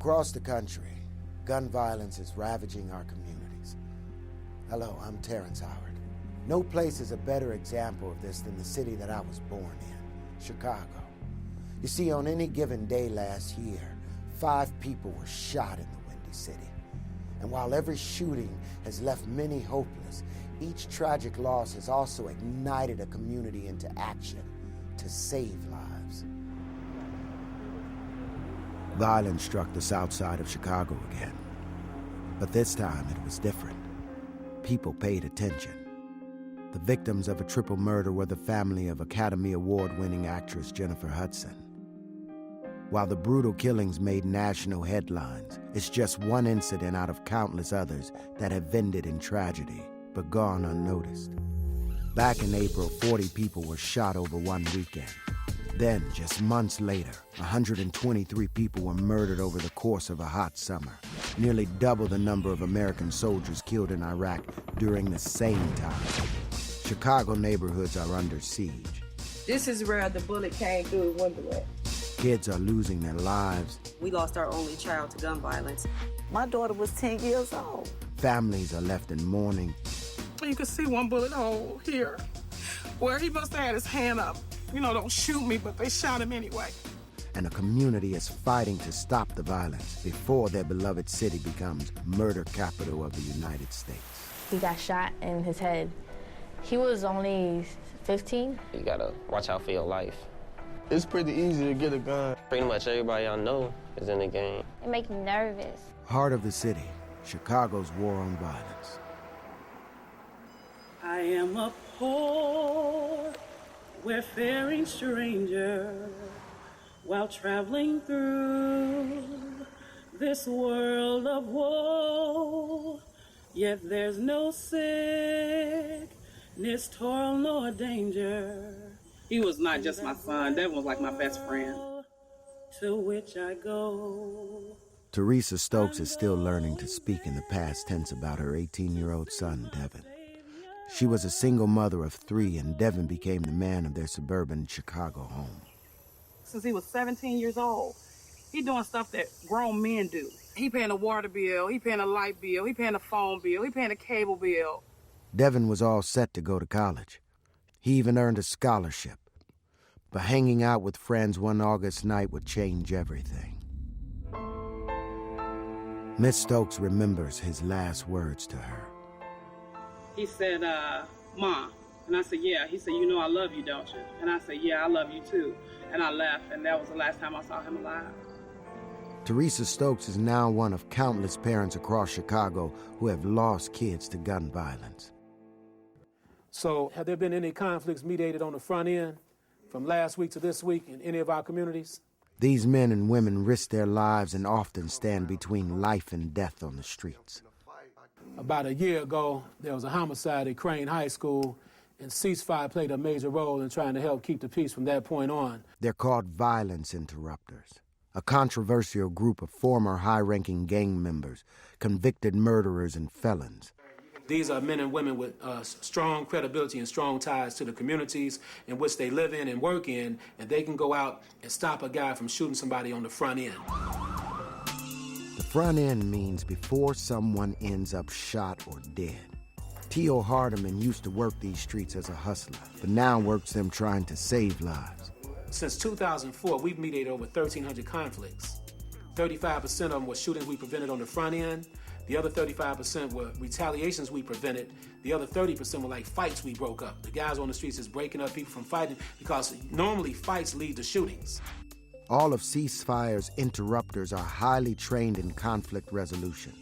Across the country, gun violence is ravaging our communities. Hello, I'm Terrence Howard. No place is a better example of this than the city that I was born in, Chicago. You see, on any given day last year, 5 people were shot in the Windy City. And while every shooting has left many hopeless, each tragic loss has also ignited a community into action to save lives. Violence struck the south side of Chicago again. But this time it was different. People paid attention. The victims of a triple murder were the family of Academy Award-winning actress Jennifer Hudson. While the brutal killings made national headlines, it's just one incident out of countless others that have ended in tragedy, but gone unnoticed. Back in April, 40 people were shot over one weekend. Then, just months later, 123 people were murdered over the course of a hot summer, nearly double the number of American soldiers killed in Iraq during the same time. Chicago neighborhoods are under siege. This is where the bullet came through the window at. Kids are losing their lives. We lost our only child to gun violence. My daughter was 10 years old. Families are left in mourning. You can see one bullet hole here, where he must have had his hand up. You know, don't shoot me, but they shot him anyway. And a community is fighting to stop the violence before their beloved city becomes murder capital of the United States. He got shot in his head. He was only 15. You gotta watch out for your life. It's pretty easy to get a gun. Pretty much everybody I know is in the game. It makes me nervous. Heart of the city, Chicago's war on violence. I am a poor, wayfaring stranger while traveling through this world of woe. Yet there's no sickness, toil, nor danger. He was not just my son, that was like my best friend. To which I go. Teresa Stokes is still learning to speak in the past tense about her 18-year-old son, Devin. She was a single mother of 3, and Devin became the man of their suburban Chicago home. Since he was 17 years old, he doing stuff that grown men do. He paying a water bill, he paying a light bill, he paying a phone bill, he paying a cable bill. Devin was all set to go to college. He even earned a scholarship. But hanging out with friends one August night would change everything. Miss Stokes remembers his last words to her. He said, "Ma," and I said, "Yeah." He said, "You know I love you, don't you?" And I said, "Yeah, I love you too." And I left, and that was the last time I saw him alive. Teresa Stokes is now one of countless parents across Chicago who have lost kids to gun violence. So, have there been any conflicts mediated on the front end from last week to this week in any of our communities? These men and women risk their lives and often stand between life and death on the streets. About a year ago, there was a homicide at Crane High School, and ceasefire played a major role in trying to help keep the peace from that point on. They're called violence interrupters, a controversial group of former high-ranking gang members, convicted murderers and felons. These are men and women with strong credibility and strong ties to the communities in which they live in and work in, and they can go out and stop a guy from shooting somebody on the front end. The front end means before someone ends up shot or dead. T.O. Hardiman used to work these streets as a hustler, but now works them trying to save lives. Since 2004, we've mediated over 1,300 conflicts. 35% of them were shootings we prevented on the front end. The other 35% were retaliations we prevented. The other 30% were like fights we broke up. The guys on the streets is breaking up people from fighting because normally fights lead to shootings. All of Ceasefire's interrupters are highly trained in conflict resolution.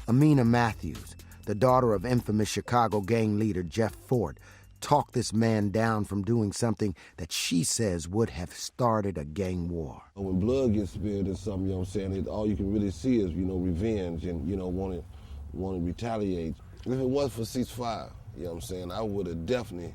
Amina Matthews, the daughter of infamous Chicago gang leader Jeff Fort, talked this man down from doing something that she says would have started a gang war. When blood gets spilled or something, you know what I'm saying, all you can really see is, revenge and, want to retaliate. If it was for ceasefire, you know what I'm saying, I would have definitely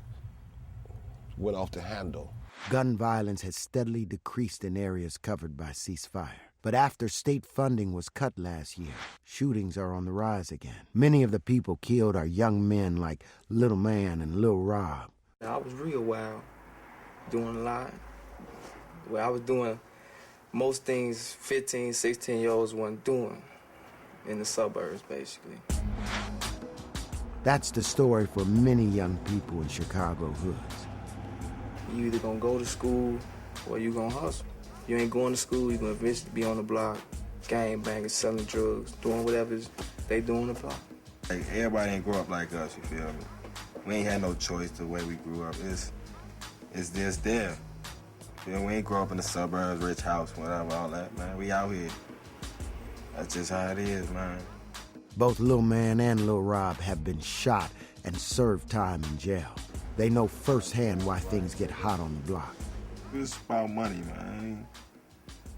went off the handle. Gun violence has steadily decreased in areas covered by ceasefire. But after state funding was cut last year, shootings are on the rise again. Many of the people killed are young men like Little Man and Lil Rob. I was real wild, doing a lot. Well, I was doing most things 15, 16-year-olds weren't doing in the suburbs, basically. That's the story for many young people in Chicago hoods. You either gonna go to school or you gonna hustle. You ain't going to school, you're gonna eventually be on the block, gang banging, selling drugs, doing whatever they do on the block. Like, everybody ain't grow up like us, you feel me? We ain't had no choice the way we grew up. It's just there. You know, we ain't grow up in the suburbs, rich house, whatever, all that, man. We out here. That's just how it is, man. Both Lil Man and Lil Rob have been shot and served time in jail. They know firsthand why things get hot on the block. It's about money, man.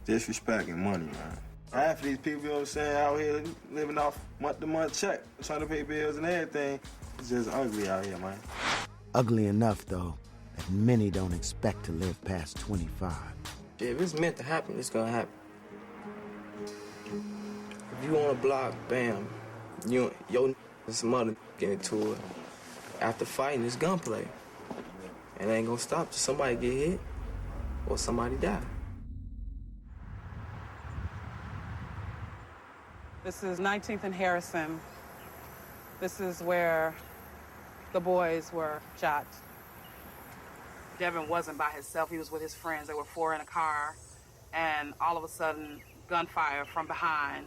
Disrespect and money, man. Half of these people, you know what I'm saying, out here living off month-to-month check, trying to pay bills and everything. It's just ugly out here, man. Ugly enough, though, that many don't expect to live past 25. If it's meant to happen, it's gonna happen. If you on a block, bam, your mother get into it. After fighting, it's gunplay. And it ain't gonna stop till somebody get hit or somebody die. This is 19th and Harrison. This is where the boys were shot. Devin wasn't by himself. He was with his friends. There were 4 in a car. And all of a sudden, gunfire from behind.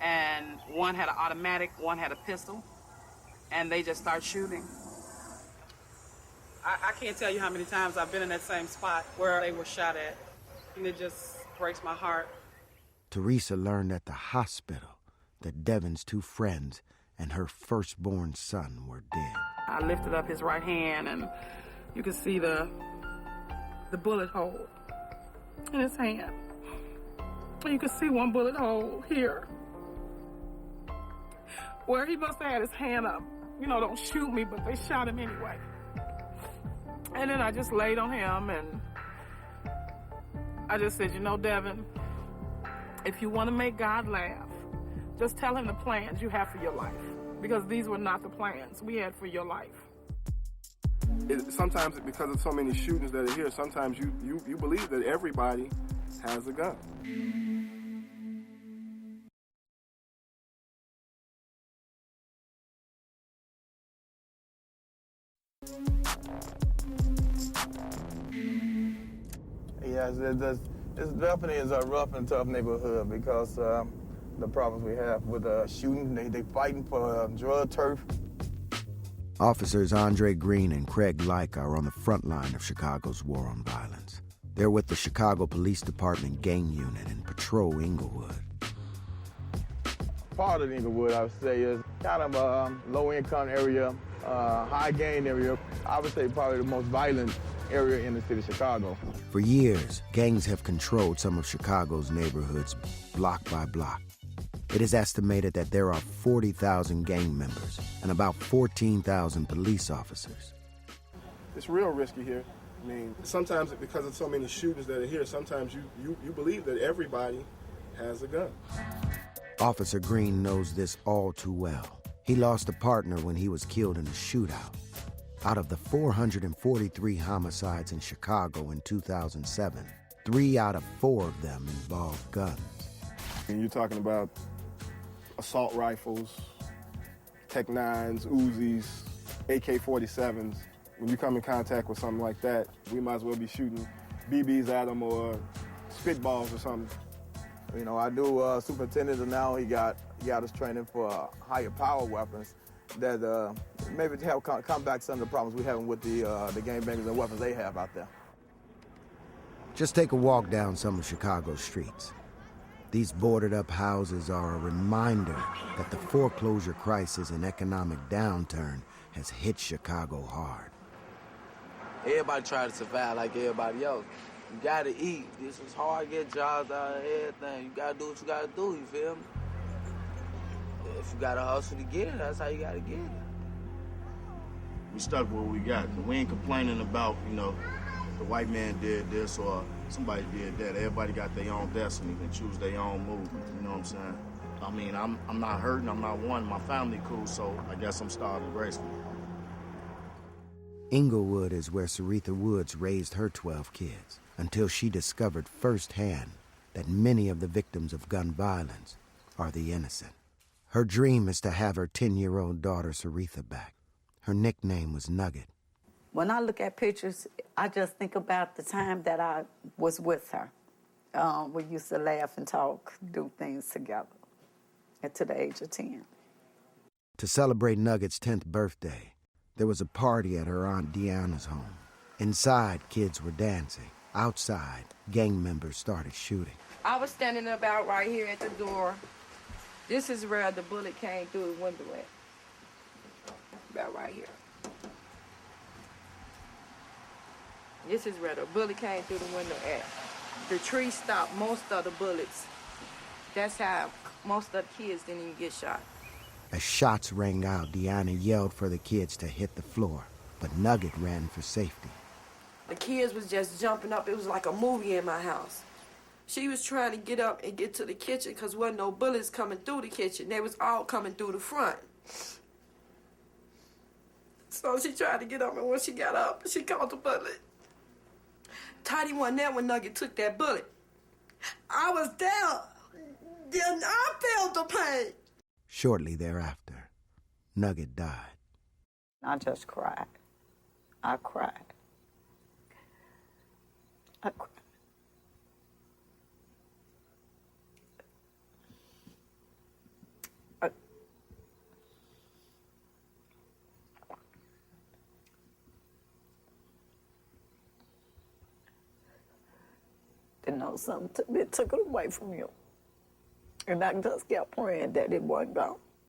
And one had an automatic, one had a pistol. And they just start shooting. I can't tell you how many times I've been in that same spot where they were shot at. And it just breaks my heart. Teresa learned at the hospital that Devin's 2 friends and her firstborn son were dead. I lifted up his right hand, and you could see the bullet hole in his hand. And you could see one bullet hole here, where he must have had his hand up. You know, don't shoot me, but they shot him anyway. And then I just laid on him, and I just said, you know, Devin, if you want to make God laugh, just tell him the plans you have for your life, because these were not the plans we had for your life. Sometimes because of so many shootings that are here, sometimes you believe that everybody has a gun. Yes, it definitely is a rough and tough neighborhood because the problems we have with shooting, they fighting for drug turf. Officers Andre Green and Craig Like are on the front line of Chicago's war on violence. They're with the Chicago Police Department gang unit and patrol Inglewood. Part of Inglewood, I would say, is kind of a low-income area, high gang area. I would say probably the most violent area in the city of Chicago. For years, gangs have controlled some of Chicago's neighborhoods block by block. It is estimated that there are 40,000 gang members and about 14,000 police officers. It's real risky here. I mean, sometimes because of so many shootings that are here, sometimes you believe that everybody has a gun. Officer Green knows this all too well. He lost a partner when he was killed in a shootout. Out of the 443 homicides in Chicago in 2007, 3 out of 4 of them involved guns. And you're talking about assault rifles, Tech-9s, Uzis, AK-47s. When you come in contact with something like that, we might as well be shooting BBs at them or spitballs or something. You know, I do superintendent, and now he got us training for higher power weapons that maybe to help combat some of the problems we're having with the gangbangers and weapons they have out there. Just take a walk down some of Chicago's streets. These boarded-up houses are a reminder that the foreclosure crisis and economic downturn has hit Chicago hard. Everybody try to survive like everybody else. You gotta eat. This is hard to get jobs out of everything. You gotta do what you gotta do, you feel me? If you gotta hustle to get it, that's how you gotta get it. We stuck with what we got. We ain't complaining about, you know, the white man did this or somebody did that. Everybody got their own destiny and choose their own movement, you know what I'm saying? I mean, I'm not hurting, I'm not one. My family cool, so I guess I'm starving gracefully. Inglewood is where Saretha Woods raised her 12 kids until she discovered firsthand that many of the victims of gun violence are the innocent. Her dream is to have her 10-year-old daughter, Saretha, back. Her nickname was Nugget. When I look at pictures, I just think about the time that I was with her. We used to laugh and talk, do things together at to the age of 10. To celebrate Nugget's 10th birthday, there was a party at her Aunt Deanna's home. Inside, kids were dancing. Outside, gang members started shooting. I was standing about right here at the door. This is where the bullet came through the window at. About right here. This is where the bullet came through the window at. The tree stopped most of the bullets. That's how most of the kids didn't even get shot. As shots rang out, Deanna yelled for the kids to hit the floor, but Nugget ran for safety. The kids was just jumping up. It was like a movie in my house. She was trying to get up and get to the kitchen because wasn't no bullets coming through the kitchen. They was all coming through the front. So she tried to get up, and when she got up, she caught the bullet. Toddy wasn't there when Nugget took that bullet. I was there. Then I felt the pain. Shortly thereafter, Nugget died. I just cried. I cried. I cried. Didn't know something took it away from you. And I just kept praying that it wasn't gone.